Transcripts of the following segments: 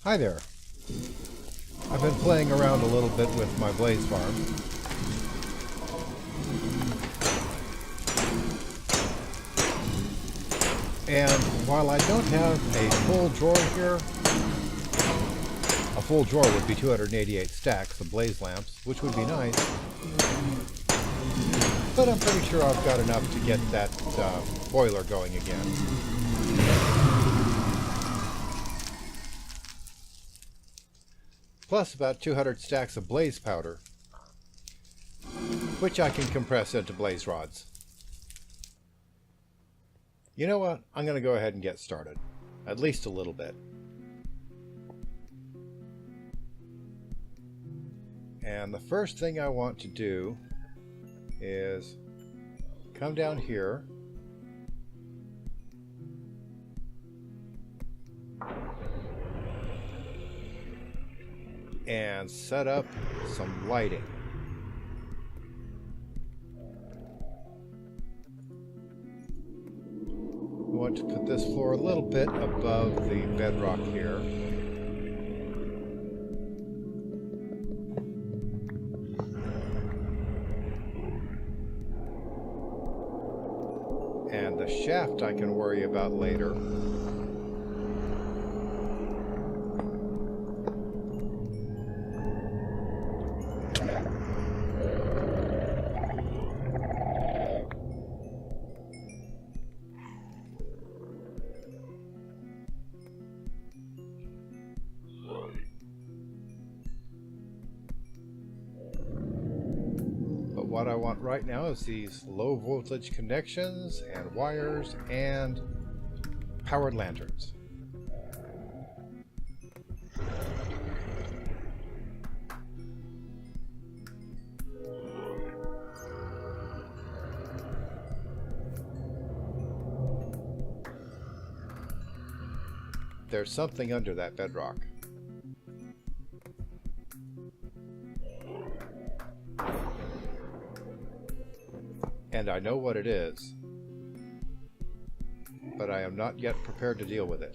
Hi there. I've been playing around a little bit with my blaze farm. And while I don't have a full drawer here, a full drawer would be 288 stacks of blaze lamps, which would be nice. But I'm pretty sure I've got enough to get that boiler going again. Plus about 200 stacks of blaze powder, which I can compress into blaze rods. You know what? I'm going to go ahead and get started. At least a little bit. And the first thing I want to do is come down here and set up some lighting. We want to put this floor a little bit above the bedrock here. And the shaft I can worry about later. What I want right now is these low voltage connections and wires and powered lanterns. There's something under that bedrock. And I know what it is, but I am not yet prepared to deal with it.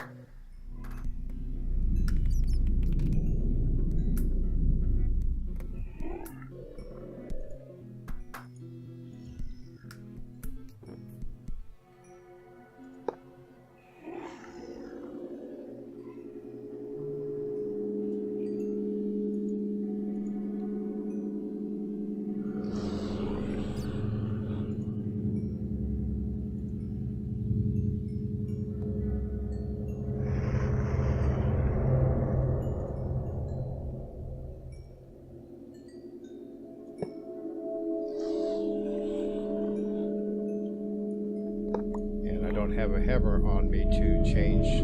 Have a hammer on me to change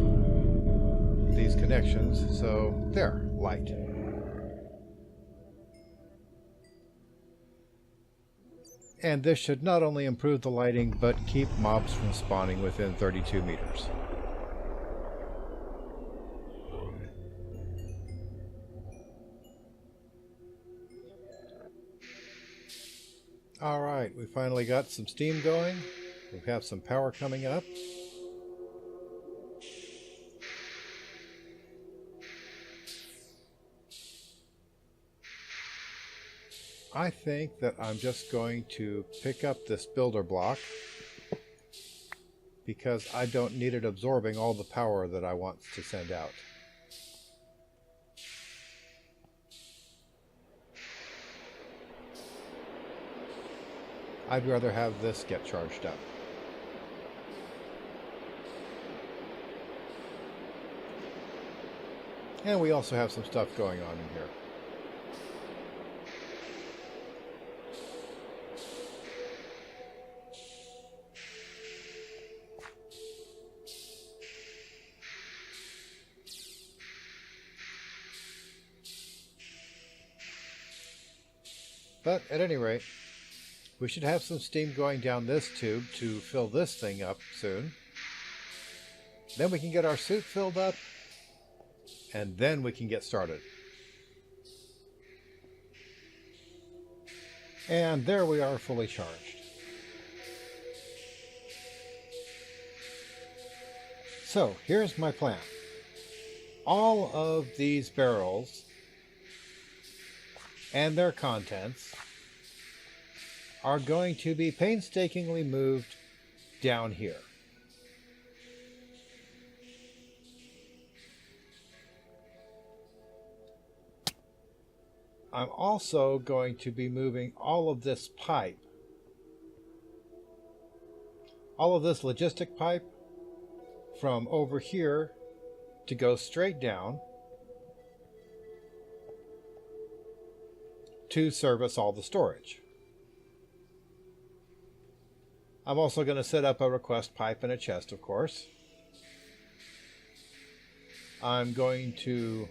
these connections, so there, light. And this should not only improve the lighting, but keep mobs from spawning within 32 meters. Alright, we finally got some steam going. We have some power coming up. I think that I'm just going to pick up this builder block because I don't need it absorbing all the power that I want to send out. I'd rather have this get charged up. And we also have some stuff going on in here. But at any rate, we should have some steam going down this tube to fill this thing up soon. Then we can get our suit filled up, and then we can get started. And there we are, fully charged. So here's my plan. all of these barrels and their contents are going to be painstakingly moved down here. I'm also going to be moving all of this pipe, all of this logistic pipe, from over here to go straight down to service all the storage. I'm also going to set up a request pipe and a chest, of course. I'm going to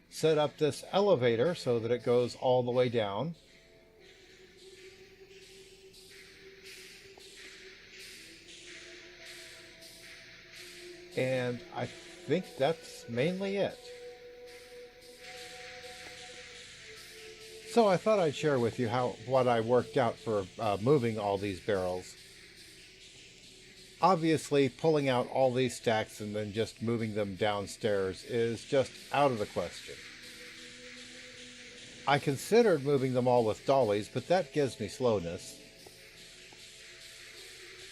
set up this elevator so that it goes all the way down. And I think that's mainly it. So I thought I'd share with you what I worked out for moving all these barrels. Obviously, pulling out all these stacks and then just moving them downstairs is just out of the question. I considered moving them all with dollies, but that gives me slowness.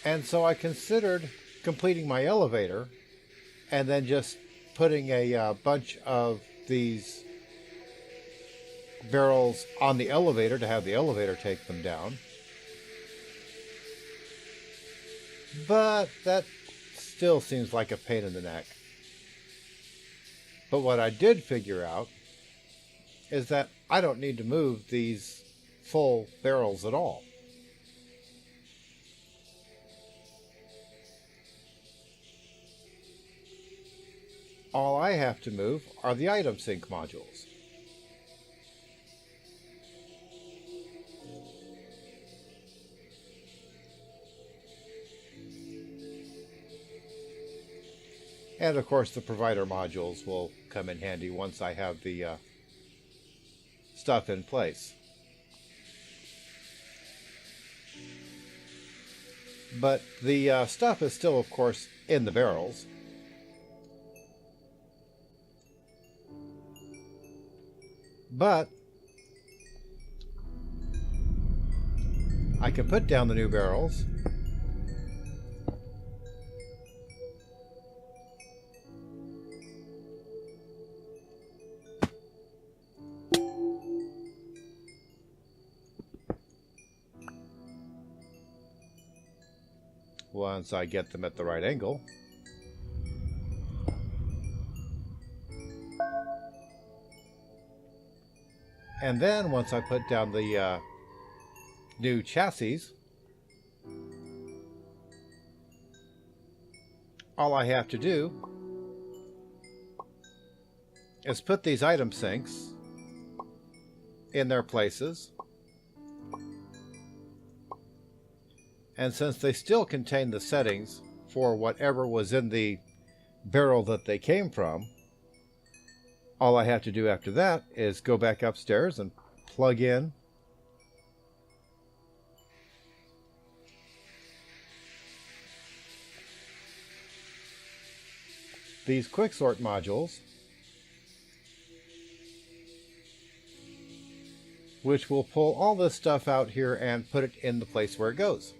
And so I considered completing my elevator and then just putting a bunch of these barrels on the elevator to have the elevator take them down. But that still seems like a pain in the neck. But what I did figure out is that I don't need to move these full barrels at all. All I have to move are the item sync modules. And of course the provider modules will come in handy once I have the stuff in place. But the stuff is still, of course, in the barrels. But I can put down the new barrels. Once I get them at the right angle. And then once I put down the new chassis, all I have to do is put these item sinks in their places. And since they still contain the settings for whatever was in the barrel that they came from, all I have to do after that is go back upstairs and plug in these quicksort modules, which will pull all this stuff out here and put it in the place where it goes.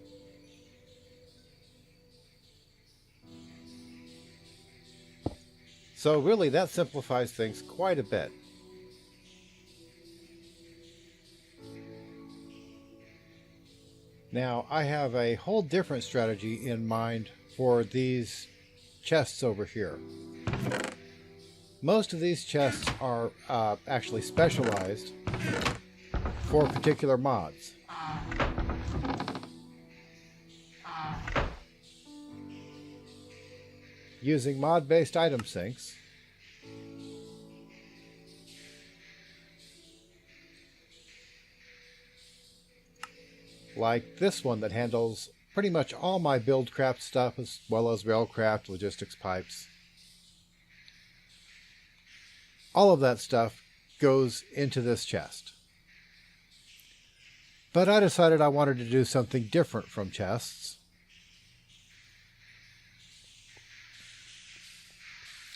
So really that simplifies things quite a bit. Now I have a whole different strategy in mind for these chests over here. Most of these chests are actually specialized for particular mods. Using mod-based item sinks, like this one that handles pretty much all my buildcraft stuff as well as railcraft, logistics pipes. All of that stuff goes into this chest. But I decided I wanted to do something different from chests.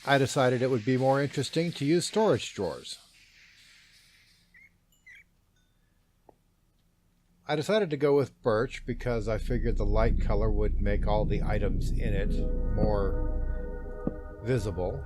I decided it would be more interesting to use storage drawers. I decided to go with Birch because I figured the light color would make all the items in it more visible.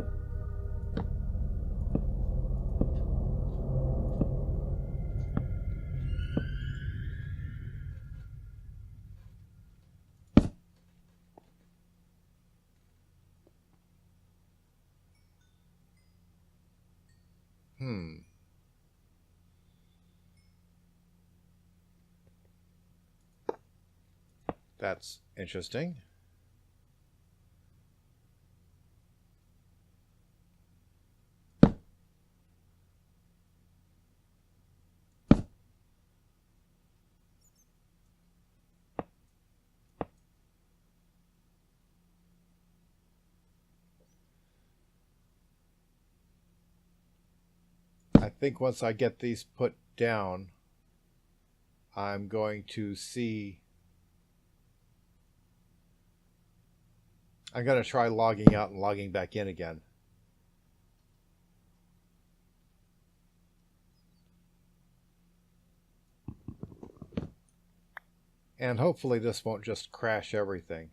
That's interesting. I think once I get these put down, I'm going to see... I'm going to try logging out and logging back in again. And hopefully this won't just crash everything.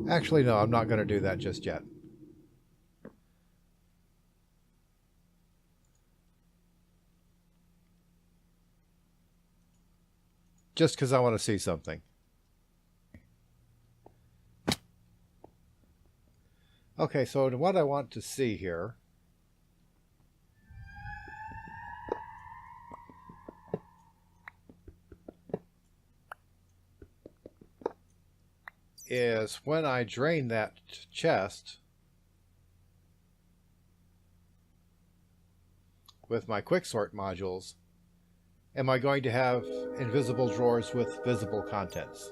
Actually, no, I'm not going to do that just yet. Just because I want to see something. Okay, so what I want to see here is when I drain that chest with my quicksort modules, am I going to have invisible drawers with visible contents?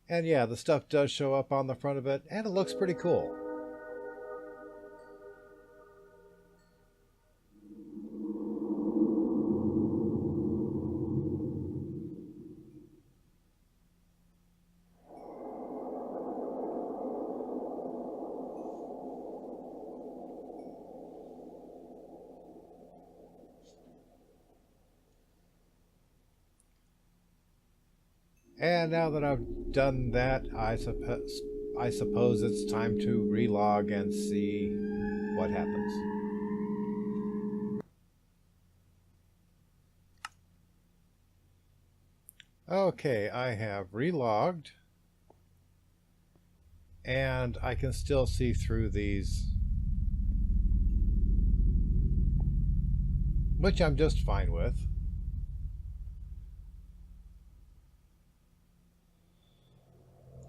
And yeah, the stuff does show up on the front of it, and it looks pretty cool. And now that I've done that, I suppose it's time to relog and see what happens. Okay, I have relogged, and I can still see through these, which I'm just fine with.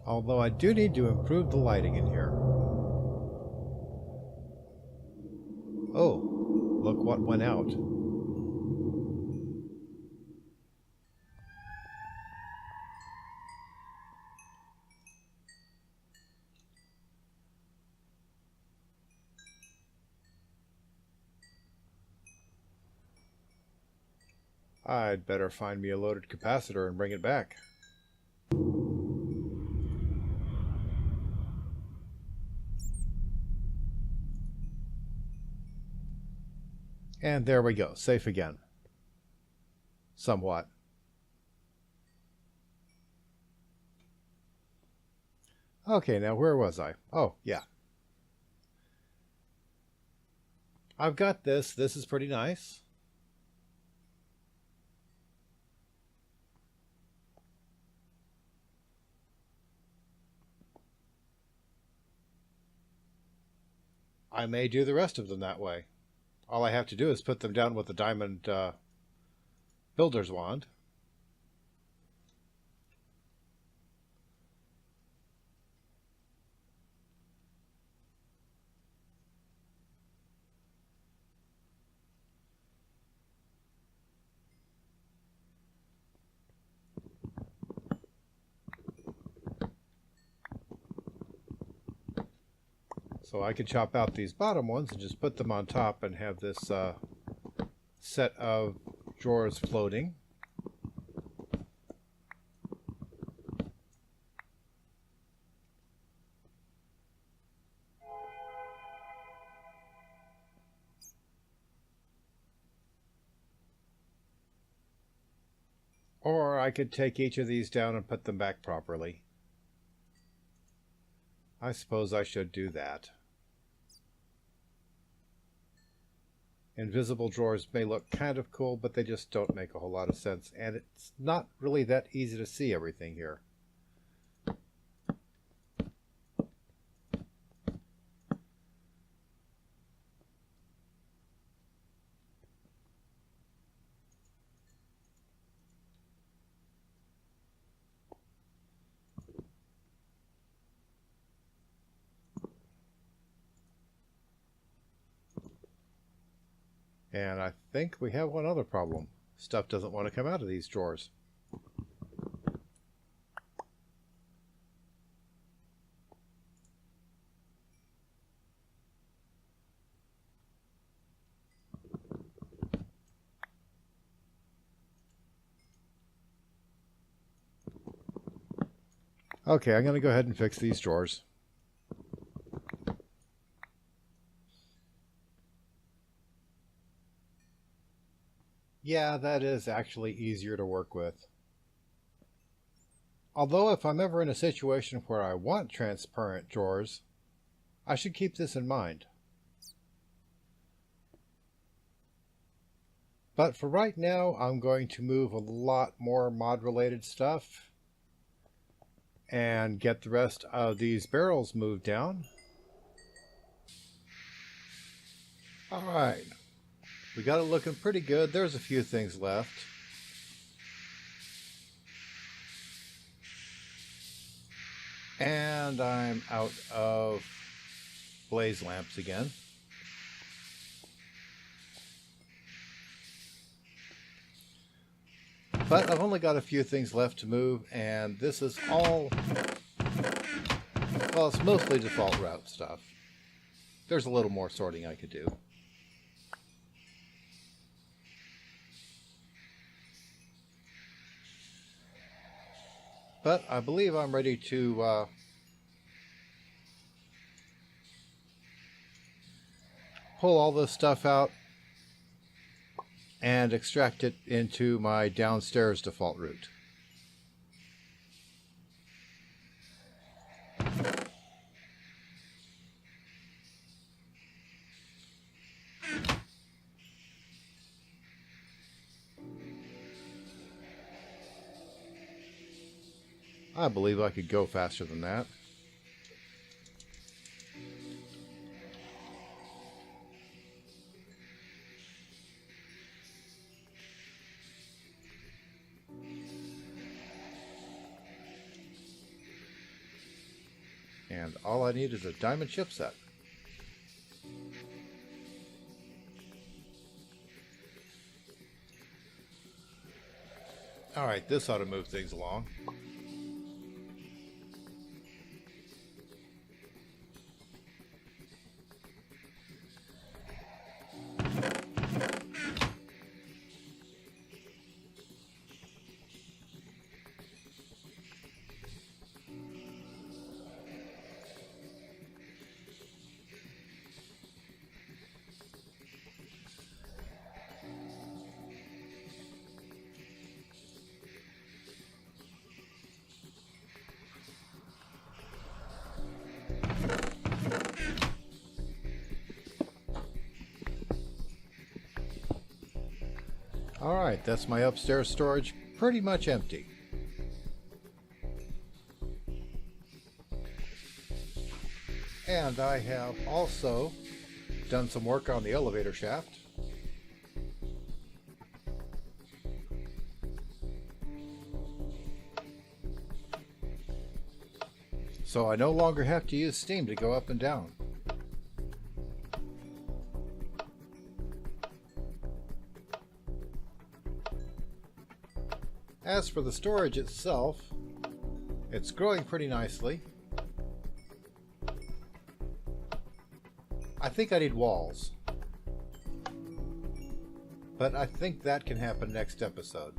Although I do need to improve the lighting in here. Oh, look what went out. I'd better find me a loaded capacitor and bring it back. And there we go, safe again. Somewhat. Okay, now where was I? Oh, yeah. I've got this. This is pretty nice. I may do the rest of them that way. All I have to do is put them down with the diamond builder's wand. So I could chop out these bottom ones and just put them on top and have this set of drawers floating. Or I could take each of these down and put them back properly. I suppose I should do that. Invisible drawers may look kind of cool, but they just don't make a whole lot of sense, and it's not really that easy to see everything here. And I think we have one other problem. Stuff doesn't want to come out of these drawers. Okay, I'm going to go ahead and fix these drawers. Yeah, that is actually easier to work with. Although if I'm ever in a situation where I want transparent drawers, I should keep this in mind. But for right now, I'm going to move a lot more mod-related stuff and get the rest of these barrels moved down. Alright. We got it looking pretty good. There's a few things left. And I'm out of blaze lamps again. But I've only got a few things left to move, and this is all, well, it's mostly default route stuff. There's a little more sorting I could do. But I believe I'm ready to pull all this stuff out and extract it into my downstairs default route. I believe I could go faster than that. And all I need is a diamond chipset. Alright, this ought to move things along. Alright, that's my upstairs storage pretty much empty. And I have also done some work on the elevator shaft. So I no longer have to use steam to go up and down. As for the storage itself, it's growing pretty nicely. I think I need walls. But I think that can happen next episode.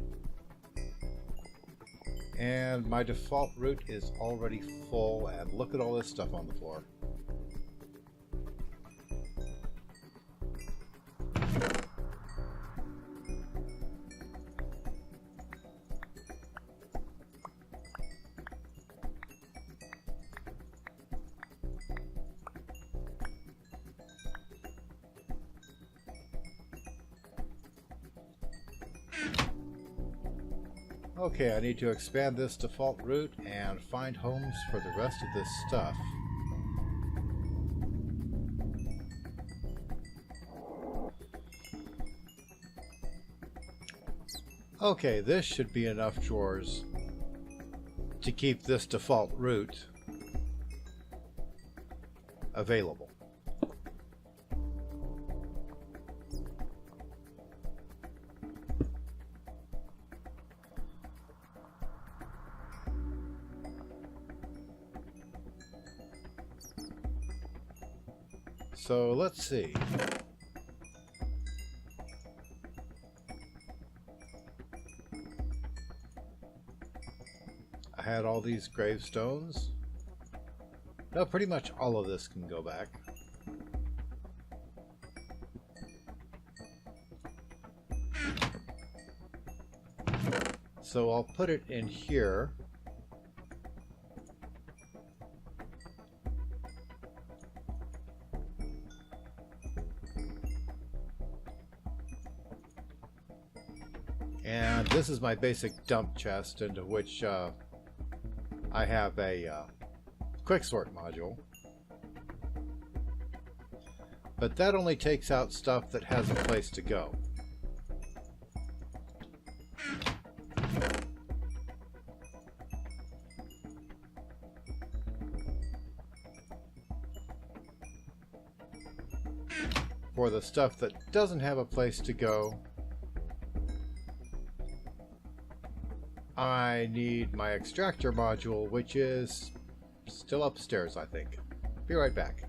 And my default route is already full, and look at all this stuff on the floor. Okay, I need to expand this default route and find homes for the rest of this stuff. Okay, this should be enough drawers to keep this default route available. So let's see. I had all these gravestones. No, pretty much all of this can go back. So I'll put it in here. And this is my basic dump chest, into which I have a quicksort module. But that only takes out stuff that has a place to go. For the stuff that doesn't have a place to go, I need my extractor module, which is still upstairs, I think. Be right back.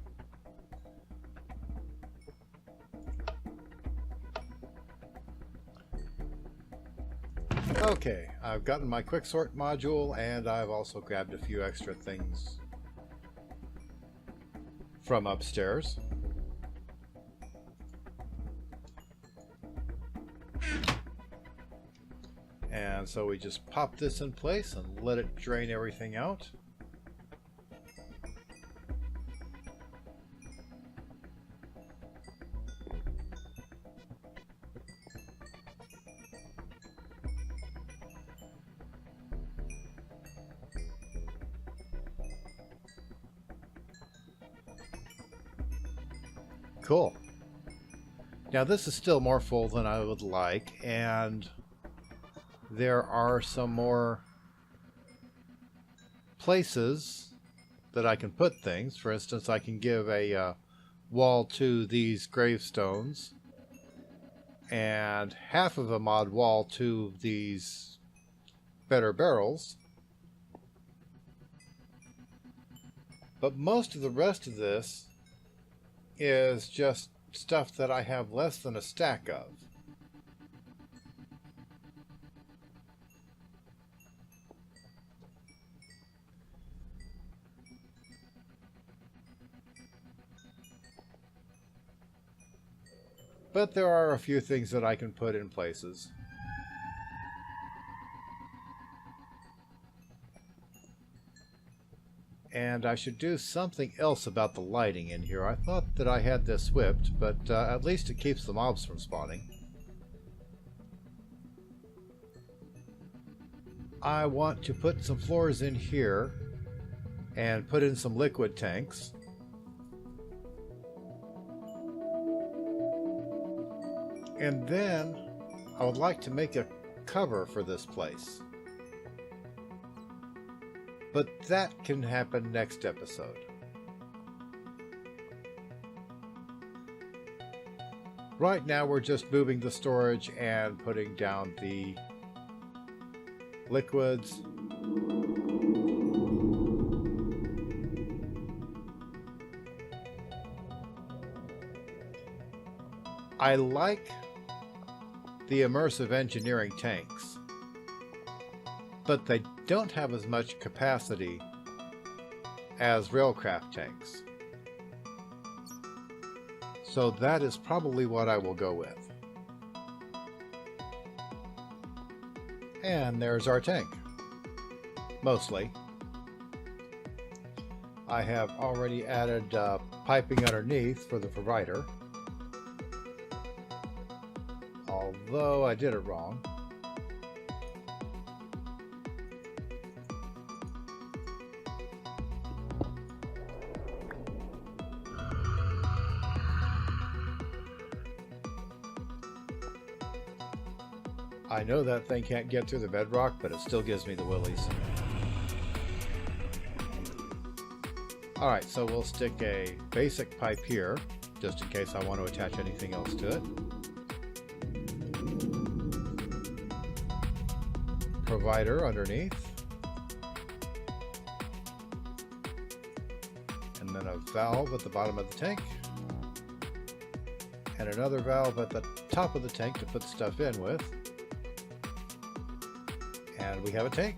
Okay, I've gotten my quicksort module, and I've also grabbed a few extra things from upstairs. And so we just pop this in place and let it drain everything out. Cool. Now this is still more full than I would like, and there are some more places that I can put things. For instance, I can give a wall to these gravestones and half of a mod wall to these better barrels. But most of the rest of this is just stuff that I have less than a stack of. But there are a few things that I can put in places. And I should do something else about the lighting in here. I thought that I had this whipped, but at least it keeps the mobs from spawning. I want to put some floors in here and put in some liquid tanks. And then I would like to make a cover for this place. But that can happen next episode. Right now we're just moving the storage and putting down the liquids. I like the immersive engineering tanks, but they don't have as much capacity as railcraft tanks. So that is probably what I will go with. And there's our tank. Mostly. I have already added piping underneath for the provider. Although I did it wrong. I know that thing can't get through the bedrock, but it still gives me the willies. Alright, so we'll stick a basic pipe here, just in case I want to attach anything else to it. Provider underneath. And then a valve at the bottom of the tank. And another valve at the top of the tank to put stuff in with. And we have a tank.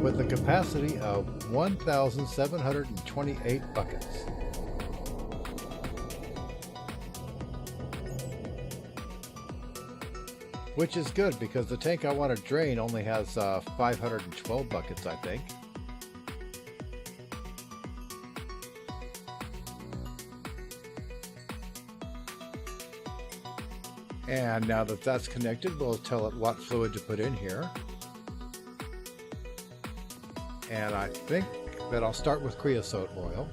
With a capacity of 1,728 buckets. Which is good because the tank I want to drain only has 512 buckets, I think. And now that that's connected, we'll tell it what fluid to put in here. And I think that I'll start with creosote oil.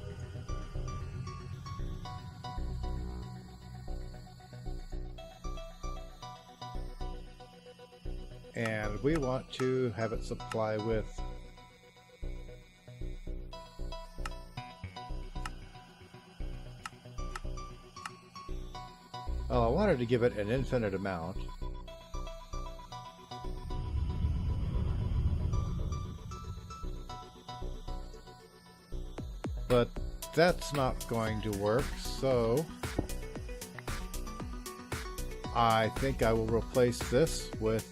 And we want to have it supply with well, I wanted to give it an infinite amount. But that's not going to work, so I think I will replace this with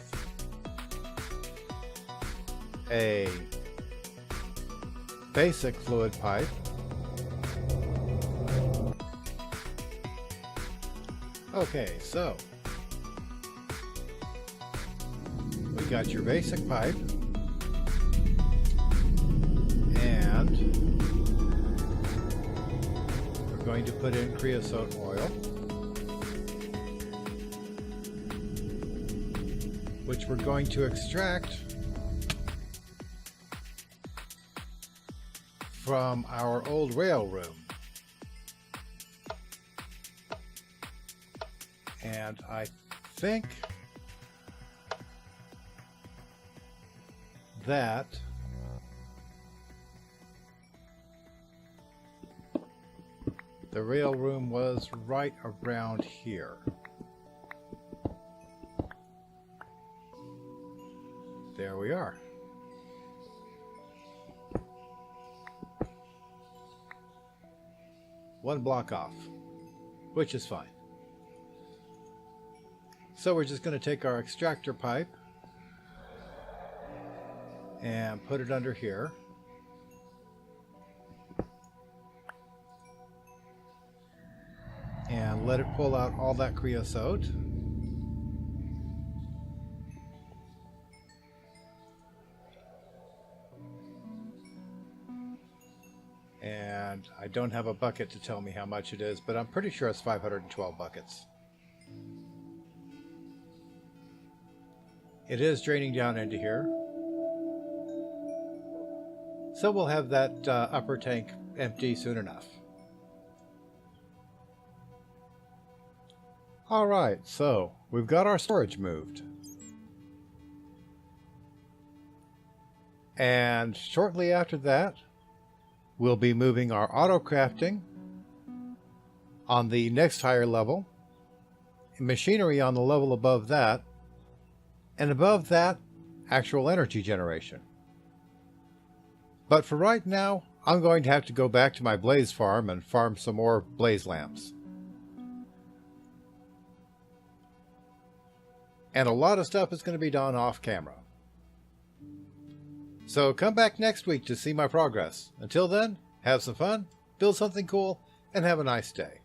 a basic fluid pipe. Okay, so we got your basic pipe, and we're going to put in creosote oil, which we're going to extract from our old rail room. And I think that the rail room was right around here. There we are. One block off, which is fine. So we're just going to take our extractor pipe and put it under here. And let it pull out all that creosote. And I don't have a bucket to tell me how much it is, but I'm pretty sure it's 512 buckets. It is draining down into here. So we'll have that upper tank empty soon enough. Alright, so we've got our storage moved. And shortly after that, we'll be moving our auto crafting on the next higher level, machinery on the level above that, and above that, actual energy generation. But for right now, I'm going to have to go back to my blaze farm and farm some more blaze lamps. And a lot of stuff is going to be done off camera. So come back next week to see my progress. Until then, have some fun, build something cool, and have a nice day.